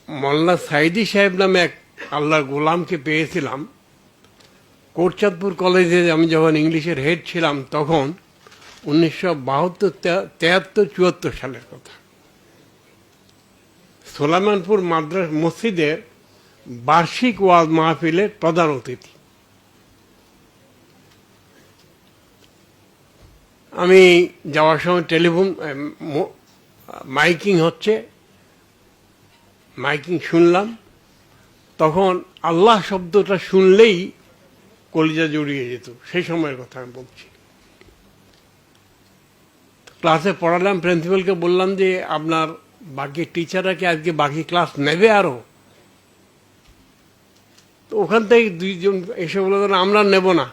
মোল্লা সাইদি সাহেব নামে এক আল্লাহর গোলামকে পেয়েছিলাম কোটচাঁদপুর কলেজে। আমি যখন ইংলিশের হেড ছিলাম তখন 1972, 73, 74 সালের কথা। সোলাইমানপুর মাদ্রাস মসজিদের বার্ষিক ওয়াজ মাহফিলের প্রধান অতিথি। আমি যাওয়ার সময় টেলিফোন মাইকিং হচ্ছে, মাইকিং শুনলাম। তখন আল্লাহ শব্দটা শুনলেই কলিজা জড়িয়ে যেত, সেই সময়ের কথা আমি বলছি। ক্লাসে পড়ালাম, প্রিন্সিপালকে বললাম যে আপনার বাকি টিচাররা কি আজকে বাকি ক্লাস নেবে আরো? তো ওখান থেকে দুইজন এসে বলল আমরা নেব না,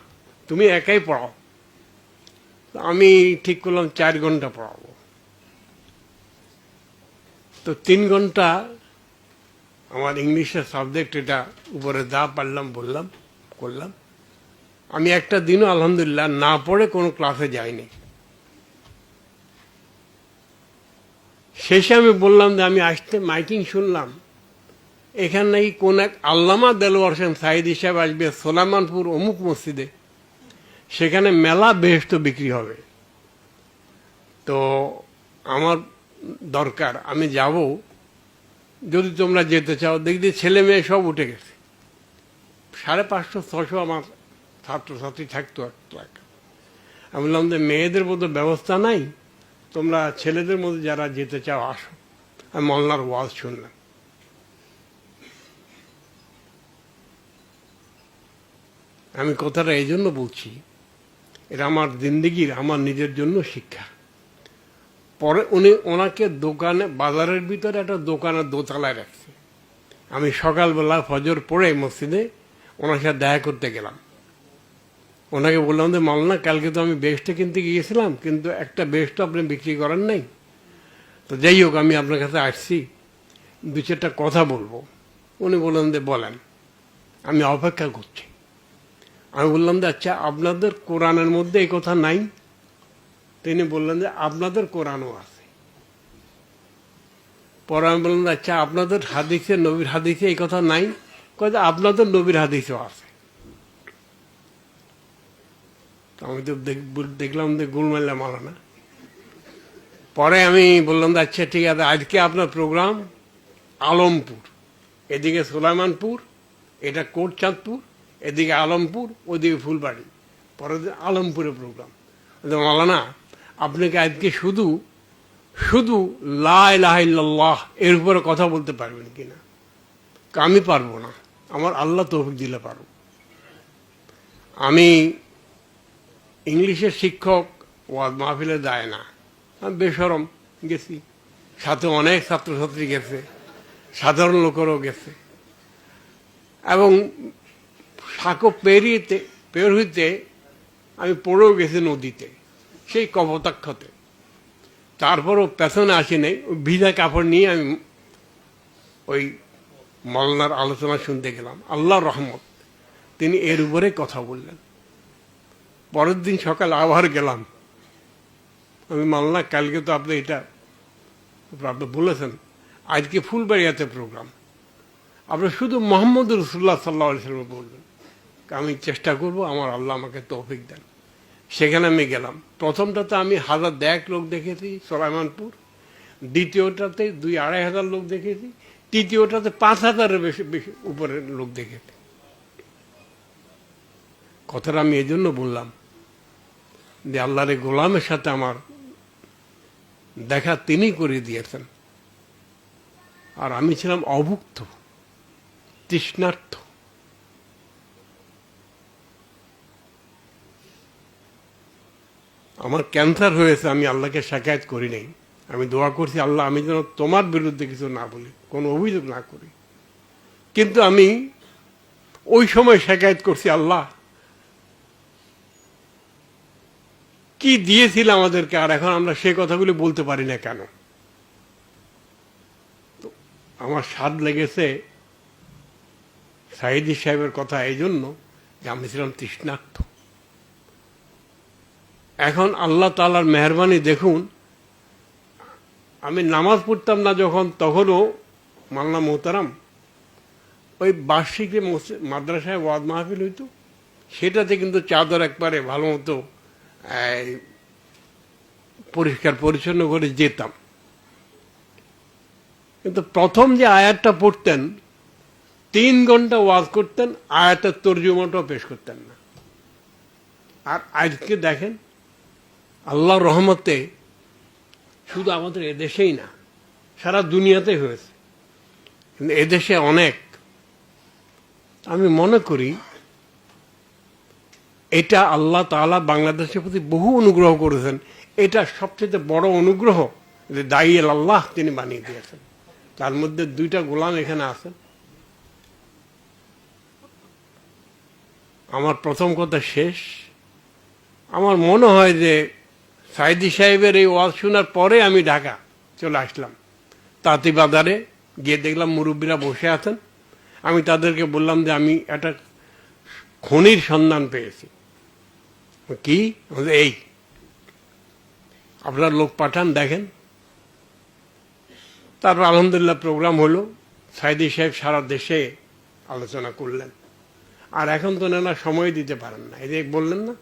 তুমি একাই পড়াও। আমি ঠিক করলাম 4 ঘন্টা পড়াবো। তো 3 ঘন্টা আমার ইংলিশের সাবজেক্ট এটা উপরে যা পারলাম বললাম করলাম। আমি একটা দিনও আলহামদুলিল্লাহ না পড়ে কোনো ক্লাসে যাইনি। শেষে আমি বললাম যে আমি আসতে মাইকিং শুনলাম এখানে নাকি কোন এক আল্লামা দেলোয়ার হোসেন সাইদি সাহেব আসবে সোলাইমানপুর অমুক মসজিদে, সেখানে মেলা বেহেশত বিক্রি হবে। তো আমার দরকার, আমি যাব, যদি তোমরা যেতে চাও। দেখি ছেলে মেয়ে সব উঠে গেছে, 550, 600 আমার ছাত্রছাত্রী থাকতো একটা। আমি বললাম যে মেয়েদের মতো ব্যবস্থা নাই, তোমরা ছেলেদের মধ্যে যারা যেতে চাও আসো। আমি মোল্লার ওয়াজ শুনলাম। আমি কথাটা এই জন্য বলছি, এটা আমার জিন্দেগির, আমার নিজের জন্য শিক্ষা। পরে ওনাকে দোকানে, বাজারের ভিতরে একটা দোকানের দোতলায় রাখছে। আমি সকালবেলা ফজর পড়ে মসজিদে ওনার সাথে দেখা করতে গেলাম। ওনাকে বললাম যে মাওলানা, কালকে তো আমি বেস্টে কিনতে গিয়েছিলাম, কিন্তু একটা বেস্ট আপনি বিক্রি করেন নাই। তো যাই হোক, আমি আপনার কাছে আসছি, 2-4টা কথা বলবো। উনি বললেন যে বলেন, আমি অপেক্ষা করছি। আমি বললাম যে আচ্ছা, আপনাদের কোরআনের মধ্যে এই কথা নাই? তিনি বললেন যে আপনাদের কোরআনও আছে। পরে আমি বললাম আচ্ছা, আপনাদের হাদিসে, নবীর হাদিসে এই কথা নাই? কয় যে আপনাদের নবীর হাদিসেও আছে। আমি তো দেখলাম যে গুলমাল্লা মালানা। পরে আমি বললাম যে আচ্ছা ঠিক আছে, আজকে আপনার প্রোগ্রাম আলমপুর, এদিকে সোলাইমানপুর, এটা কোটচাঁদপুর, এদিকে আলমপুর, ওদিকে ফুলবাড়ি, পরে আলমপুরে প্রোগ্রাম। মাওলানা, আপনাকে আজকে শুধু শুধু লা ইলাহা ইল্লাল্লাহ এর উপরে কথা বলতে পারবেন কিনা? আমি পারবো না, আমার আল্লাহ তৌফিক দিলে পারব। আমি ইংলিশের শিক্ষক, ওয়াজ মাহফিলে যায় না, আমি বেশরম গেছি, সাথে অনেক ছাত্রছাত্রী গেছে, সাধারণ লোকেরও গেছে, এবং সাঁকো পের হইতে আমি পড়েও গেছি নদীতে, সেই কপোতাক্ষতে। তারপরও পেছনে আসি নাই, ভিজা কাপড় নিয়ে আমি ওই মওলানার আলোচনা শুনতে গেলাম। আল্লাহর রহমত, তিনি এর উপরে কথা বললেন। পরের দিন সকাল আবার গেলাম। আমি মাওলানা, কালকে তো আপনি এটা আপনি বলেছেন, আজকে ফুলবাড়িয়াতে প্রোগ্রাম, আপনি শুধু মোহাম্মদ রসুল্লাহ সাল্লাল্লাহু আলাইহি ওয়াসাল্লাম বলবেন। আমি চেষ্টা করব, আমার আল্লাহ আমাকে তৌফিক দেন। সেখানে আমি গেলাম। প্রথমটাতে আমি 1000 লোক দেখেছি সোলাইমানপুর, দ্বিতীয়টাতে 2-2.5 হাজার লোক দেখেছি, তৃতীয়টাতে 5000-এর বেশি উপরের লোক দেখেছি। কথাটা আমি এই জন্য বললাম যে আল্লাহর গোলামের সাথে আমার দেখা তিনি করে দিয়েছেন, আর আমি ছিলাম অভুক্ত, তৃষ্ণার্থ। আমার ক্যান্সার হয়েছে, আমি আল্লাহকে শিকায়ত করি নাই। আমি দোয়া করছি, আল্লাহ আমি যেন তোমার বিরুদ্ধে কিছু না বলি, কোনো অভিযোগ না করি। কিন্তু আমি ওই সময় শিকায়ত করছি, আল্লাহ কি দিয়েছিল আমাদেরকে, আর এখন আমরা সে কথাগুলি বলতে পারি না কেন? আমার স্বাদ লেগেছে সাইদি সাহেবের কথা এই জন্য যে আমি ছিলাম তৃষ্ণার্থ। এখন আল্লাহ তাআলার মেহরবানি দেখুন, আমি নামাজ পড়তাম না যখন, তখনও মাওলানা মোহতারাম, ওই বার্ষিক মাদ্রাসায় ওয়াজ মাহফিল হইতো, সেটাতে কিন্তু চাদর একবারে ভালো মতো পরিষ্কার পরিচ্ছন্ন করে যেতাম। কিন্তু প্রথম যে আয়াতটা পড়তেন, 3 ঘন্টা ওয়াজ করতেন, আয়াতের তর্জমাটাও পেশ করতেন না। আর আজকে দেখেন আল্লাহর রহমতে শুধু আমাদের এদেশেই না, সারা দুনিয়াতে হয়েছে। কিন্তু এদেশে অনেক, আমি মনে করি এটা আল্লাহ তাআলা বাংলাদেশের প্রতি বহু অনুগ্রহ করেছেন। এটা সবচেয়ে বড় অনুগ্রহ যে দায়ী আল্লাহ তিনি বানিয়ে দিয়েছেন। তার মধ্যে 2টা গোলাম এখানে আছেন। আমার প্রথম কথা শেষ। আমার মনে হয় যে সাইদি সাহেবের এই ওয়াজ শোনার পরে আমি ঢাকা চলে আসলাম। তাঁতি বাজারে গিয়ে দেখলাম মুরব্বীরা বসে আছেন। আমি তাদেরকে বললাম যে আমি একটা খনির সন্ধান পেয়েছি। কি? এই আপনার লোক পাঠান, দেখেন। তারপর আলহামদুলিল্লাহ প্রোগ্রাম হলো। সাইদি সাহেব সারা দেশে আলোচনা করলেন। আর এখন তো না সময় দিতে পারেন না। এই যে বললেন না,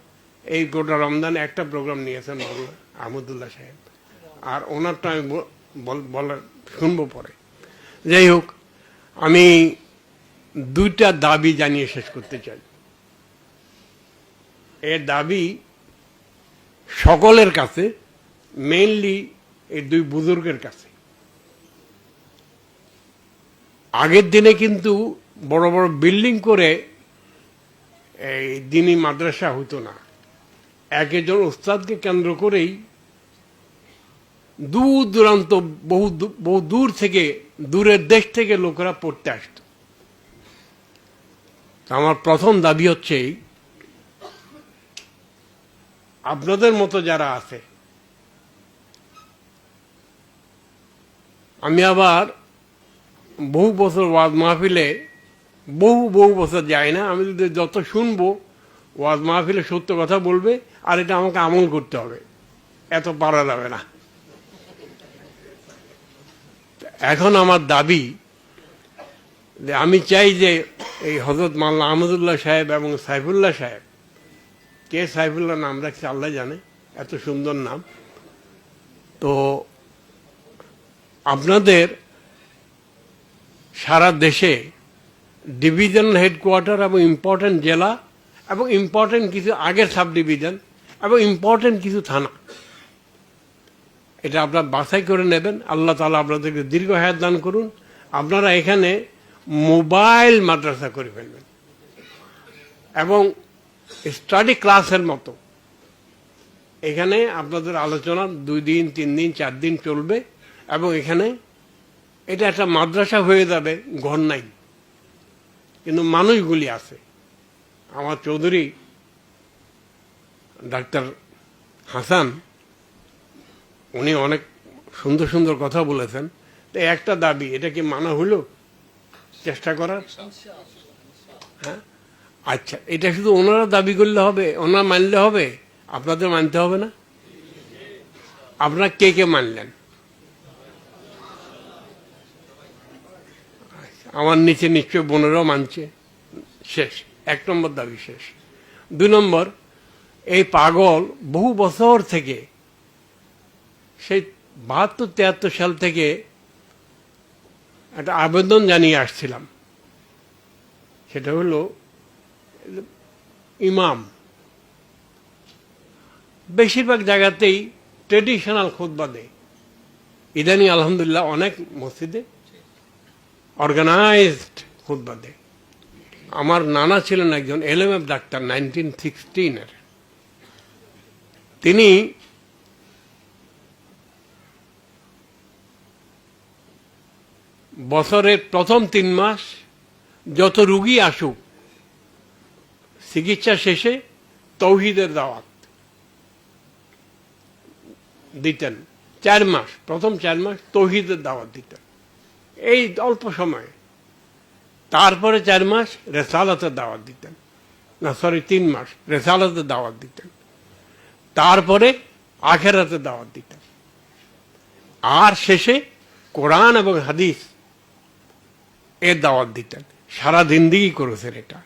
এই গোটা রমজানে একটা প্রোগ্রাম নিয়েছেন মাওলানা আহমদুল্লাহ সাহেব, আর ওনারটা আমি বলার শুনবো পরে। যাই হোক, আমি 2টা দাবি জানিয়ে শেষ করতে চাই। এর দাবি সকলের কাছে, মেইনলি এই 2 বুজুর্গের কাছে। আগের দিনে কিন্তু বড় বড় বিল্ডিং করে এই দিনী মাদ্রাসা হতো না। একজন উস্তাদকে কেন্দ্র করেই দূর দূরান্ত বহু দূর থেকে, দূরের দেশ থেকে লোকেরা পড়তে আসত। আমার প্রথম দাবি হচ্ছে আপনাদের মতো যারা আছে, আমি আবার বহু বছর ওয়াজ মাহফিলে বহু বছর যাই না, আমি যত শুনবো ওয়াজ মাহফিলে সত্য কথা বলবে, আর এটা আমাকে আমল করতে হবে, এত পারা যাবে না। এখন আমার দাবি যে আমি চাই যে এই হযরত মাওলানা আহমদুল্লাহ সাহেব এবং সাইফুল্লাহ সাহেব, কে সাইফুল্লাহ নাম রাখছে আল্লাহ জানে, এত সুন্দর নাম, তো আপনাদের সারা দেশে ডিভিশনাল হেডকোয়ার্টার এবং ইম্পর্টেন্ট জেলা এবং ইম্পর্টেন্ট কিছু আগের সাব ডিভিশন এবং ইম্পর্টেন্ট কিছু থানা, এটা আপনারা বাছাই করে নেবেন। আল্লাহ তাআলা আপনাদেরকে দীর্ঘ হায়াত দান করুন। আপনারা এখানে মোবাইল মাদ্রাসা করে ফেলবেন এবং স্টাডি ক্লাসের মতো এখানে আপনাদের আলোচনা 2 দিন 3 দিন 4 দিন চলবে এবং এখানে এটা একটা মাদ্রাসা হয়ে যাবে। ঘর নাই, কিন্তু মানুষগুলি আছে। আমার চৌধুরী ডাক্তার হাসান, উনি অনেক সুন্দর সুন্দর কথা বলেছেন। তো একটা দাবি, এটা কি মানা হলো চেষ্টা করার? হ্যাঁ, আচ্ছা, এটা শুধু ওনারা দাবি করলে হবে, ওনারা মানলে হবে, আপনাদের মানতে হবে না? আপনারা কে কে মানলেন? আমার নিচে নিশ্চয় বোনেরাও মানছে। শেষ, 1 নম্বর দাবি শেষ। 2 নম্বর, এই পাগল বহু বছর থেকে, সেই 72-73 সাল থেকে একটা আবেদন জানিয়ে আসছিলাম। সেটা হলো ইমাম বেশিরভাগ জায়গাতেই ট্রেডিশনাল খুতবা দেয়। ইদানি আলহামদুলিল্লাহ অনেক মসজিদে অর্গানাইজড খুতবা দেয়। আমার নানা ছিলেন একজন LMF ডাক্তার 1916-এর। তিনি বছরের প্রথম 3 মাস যত রুগী আসুক, চিকিৎসা শেষে তৌহিদের দাওয়াত দিতেন। 4 মাস, প্রথম 4 মাস তৌহিদের দাওয়াত দিতেন এই অল্প সময়ে। তারপরে 4 মাস রেসালাতের দাওয়াত দিতেন, না সরি 3 মাস রেসালাতের দাওয়াত দিতেন। তারপরে আখেরাতের দাওয়াত দিতেন। আর শেষে কোরআন এবং হাদিস এর দাওয়াত দিতেন, সারা জিন্দেগি করেছেন এটা।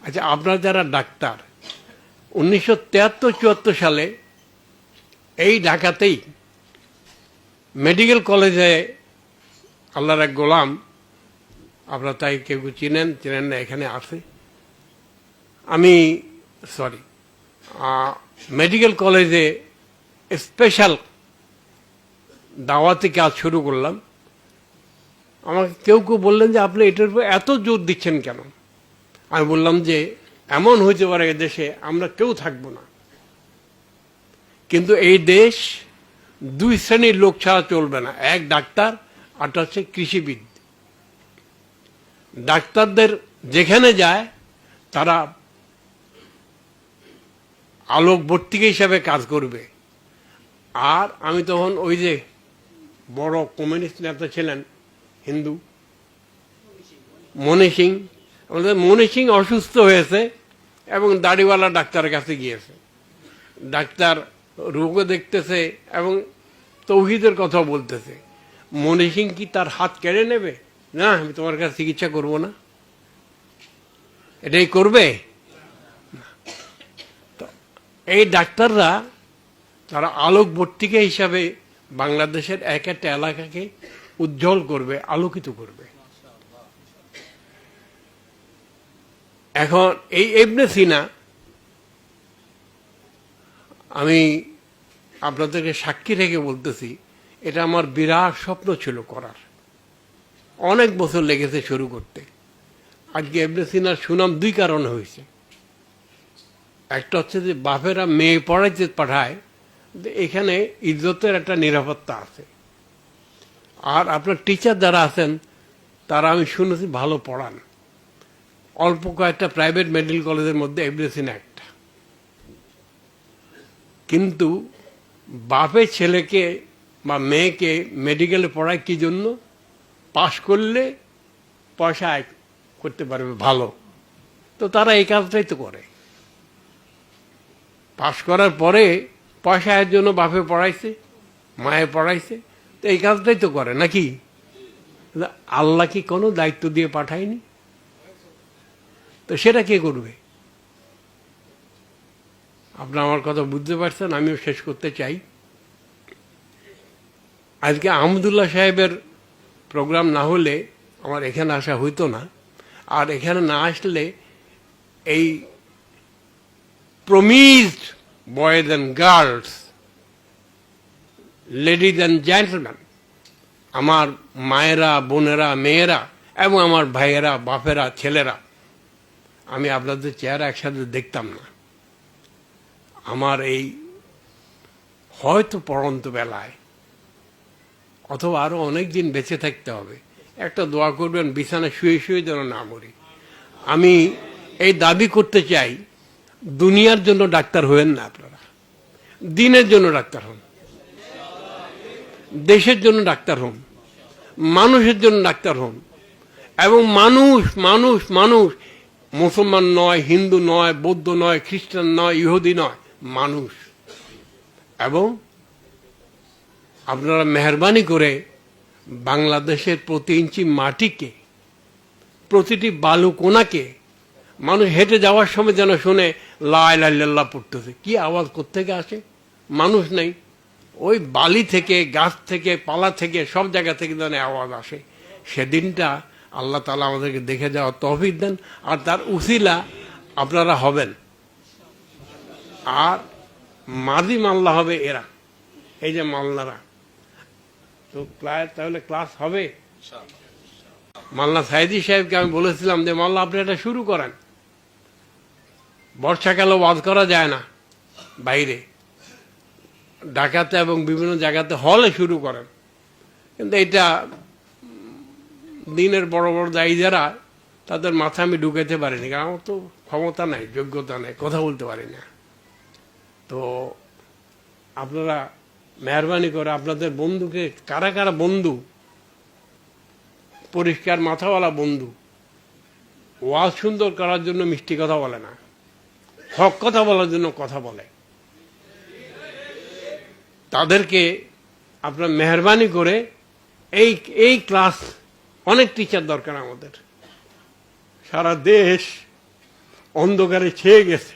আচ্ছা, আপনারা যারা ডাক্তার, 1973-74 সালে এই ঢাকাতেই মেডিকেল কলেজে আল্লাহর এক গোলাম, আপনারা তাই কেউ চিনেন চিনেন না, এখানে আছে, আমি সরি মেডিকেল কলেজে স্পেশাল দাওয়াতি কাজ শুরু করলাম। আমাকে কেউ কেউ বললেন যে আপনি এটার উপর এত জোর দিচ্ছেন কেন? আমি বললাম যে এমন হইতে পারে এদেশে আমরা কেউ থাকবো না, কিন্তু এই দেশ দুই শ্রেণীর লোক ছাড়া চলবে না, এক ডাক্তার আর হচ্ছে কৃষিবিদ। ডাক্তারদের যেখানে যায় তারা আলোকবর্তিকা হিসাবে কাজ করবে। আর আমি তখন ওই যে বড় কমিউনিস্ট নেতা ছিলেন হিন্দু, মনি সিং, আমাদের মনি সিং অসুস্থ হয়েছে এবং দাড়িওয়ালা ডাক্তারের কাছে গিয়েছে। ডাক্তার রোগও দেখতেছে এবং তৌহিদের কথা বলতেছে। মনি সিং কি তার হাত কেড়ে নেবে? না, আমি তোমার কাছে চিকিৎসা করব না, এটাই করবে। তো এই ডাক্তাররা তারা আলোকবর্তিকা হিসাবে বাংলাদেশের এক একটা এলাকাকে উজ্জ্বল করবে, আলোকিত করবে। এখন এই ইবনে সিনা আমি আপনাদেরকে সাক্ষী রেখে বলতেছি, এটা আমার বিরাট স্বপ্ন ছিল করার, অনেক বছর লেগেছে শুরু করতে। আজকে ইবনে সিনার সুনাম দুই কারণে হয়েছে। একটা হচ্ছে যে বাপেরা মেয়ে পড়াইতে পাঠায়, এখানে ইজ্জতের একটা নিরাপত্তা আছে। আর আপনার টিচার যারা আছেন তারা আমি শুনেছি ভালো পড়ান। অল্প কয়েকটা প্রাইভেট মেডিকেল কলেজের মধ্যে ইবনে সিনা একটা। কিন্তু বাপের ছেলেকে বা মেয়েকে মেডিকেলে পড়ায় কি জন্য? পাশ করলে পয়সা আয় করতে পারবে ভালো, তো তারা এই কাজটাই তো করে। পাশ করার পরে পয়সা আয়ের জন্য বাপে পড়াইছে, মায়ে পড়াইছে, তো এই কাজটাই তো করে নাকি? আল্লাহ কি কোনো দায়িত্ব দিয়ে পাঠায়নি? তো সেটা কে করবে? আপনি আমার কথা বুঝতে পারছেন, আমিও শেষ করতে চাই। আজকে আহমদুল্লাহ সাহেবের প্রোগ্রাম না হলে আমার এখানে আসা হইতো না। আর এখানে না আসলে এই promised boys and girls, ladies and gentleman, আমার মায়েরা, বোনেরা, মেয়েরা এবং আমার ভাইয়েরা, বাপেরা, ছেলেরা, আমি আপনাদের চেহারা একসাথে দেখতাম না। আমার এই হয়তো পড়ন্ত বেলায় অথবা আরো অনেক দিন বেঁচে থাকতে হবে, একটা দোয়া করবেন বিছানায় শুয়ে শুয়ে যেন না মরি। আমি এই দাবি করতে চাই, দুনিয়ার জন্য ডাক্তার হবেন না আপনারা, দিনের জন্য ডাক্তার হন, দেশের জন্য ডাক্তার হন, মানুষের জন্য ডাক্তার হন। এবং মানুষ মানুষ মানুষ, মুসলমান নয়, হিন্দু নয়, বৌদ্ধ নয়, খ্রিস্টান নয়, ইহুদি নয়, মানুষ। এবং আপনারা মেহরবানি করে বাংলাদেশের প্রতি ইঞ্চি মাটিকে, প্রতিটি বালু কোনাকে মানুষ হেঁটে যাওয়ার সময় যেন শুনে লা ইলাহা ইল্লাল্লাহ পড়তেছে। কি আওয়াজ কোত্থেকে আসে? মানুষ নেই, ওই বালি থেকে, গাছ থেকে, পালা থেকে, সব জায়গা থেকে যেন আওয়াজ আসে। সেদিনটা আল্লাহ তাআলা আমাদেরকে দেখে যাওয়ার তৌফিক দেন, আর তার উসিলা আপনারা হবেন। আর মাদি মাল্লা হবে এরা, এই যে মাল্লারা। তো তাহলে ক্লাস হবে। মাল্লা সাইদি সাহেবকে আমি বলেছিলাম যে মাল্লা আপনি এটা শুরু করেন, বর্ষাকালে ওয়াজ করা যায় না বাইরে, ঢাকাতে এবং বিভিন্ন জায়গাতে হলে শুরু করেন। কিন্তু এটা দিনের বড় বড় দায়ী যারা, তাদের মাথা আমি ঢুকাতে পারিনি, কারণ আমার তো ক্ষমতা নাই, যোগ্যতা নেই, কথা বলতে পারি না। তো আপনারা মেহরবানি করে আপনাদের বন্ধুকে, কারা কারা বন্ধু, পরিষ্কার মাথাওয়ালা বন্ধু, ওয়াজ সুন্দর করার জন্য মিষ্টি কথা বলে না, হক কথা বলার জন্য কথা বলে, তাদেরকে আপনার মেহরবানি করে এই ক্লাস অনেক টিচার দরকার আমাদের। সারা দেশ অন্ধকারে ছেয়ে গেছে।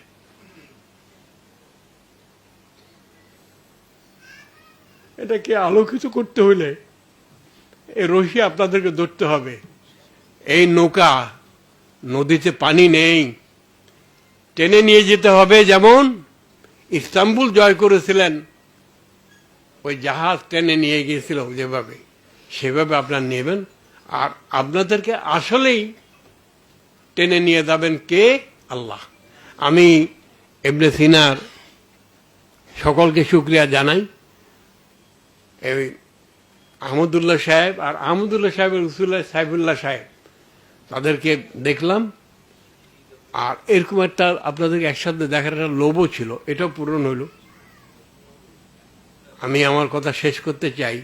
এটাকে আলোকিত করতে হলে এই রশি আপনাদেরকে ধরতে হবে। এই নৌকা, নদীতে পানি নেই, টেনে নিয়ে যেতে হবে। যেমন ইস্তাম্বুল জয় করেছিলেন, ওই জাহাজ টেনে নিয়ে গিয়েছিল যেভাবে, সেভাবে আপনারা নেবেন। আর আপনাদেরকে আসলেই টেনে নিয়ে যাবেন কে? আল্লাহ। আমি ইবনে সিনার সকলকে শুকরিয়া জানাই। এই আহমদুল্লাহ সাহেব আর আহমদুল্লাহ সাহেবের রসুল্লাহ সাইফুল্লাহ সাহেব, তাদেরকে দেখলাম। আর এরকম একটা আপনাদেরকে একসাথে দেখার একটা লোভও ছিল, এটাও পূরণ হলো। আমি আমার কথা শেষ করতে চাই।